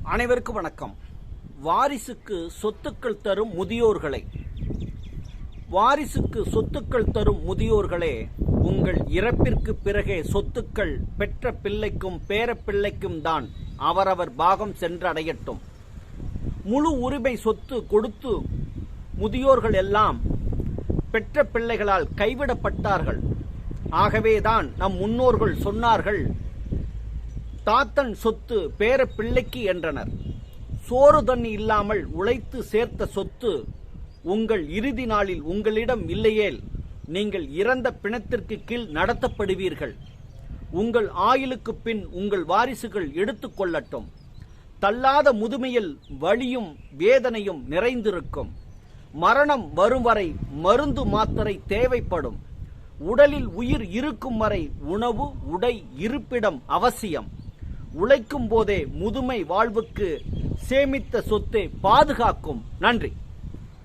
அனைவருக்கும் வணக்கம். வாரிசுக்கு சொத்துக்கள் தரும் முதியோர்களே, வாரிசுக்கு சொத்துக்கள் தரும் முதியோர்களே, உங்கள் இறப்பிற்கு பிறகே சொத்துக்கள் பெற்ற பிள்ளைக்கும் பேரப்பிள்ளைக்கும் தான் அவரவர் பாகம் சென்றடையட்டும். முழு உரிமை சொத்து கொடுத்து முதியோர்கள் எல்லாம் பெற்ற பிள்ளைகளால் கைவிடப்பட்டார்கள். ஆகவேதான் நம் முன்னோர்கள் சொன்னார்கள், தாத்தன் சொத்து பேர பிள்ளைக்கு என்றனர். சோறு தண்ணி இல்லாமல் உழைத்து சேர்த்த சொத்து உங்கள் இறுதி நாளில் உங்களிடம் இல்லையேல் நீங்கள் இறந்த பிணத்திற்கு கீழ் நடத்தப்படுவீர்கள். உங்கள் ஆயுளுக்கு பின் உங்கள் வாரிசுகள் எடுத்துக் கொள்ளட்டும். தள்ளாத முதுமையில் வலியும் வேதனையும் நிறைந்திருக்கும். மரணம் வரும் வரை மருந்து மாத்திரை தேவைப்படும். உடலில் உயிர் இருக்கும் வரை உணவு, உடை, இருப்பிடம் அவசியம். உழைக்கும் போதே முதுமை வாழ்வுக்கு சேமித்த சொத்தை பாதுகாக்கும். நன்றி.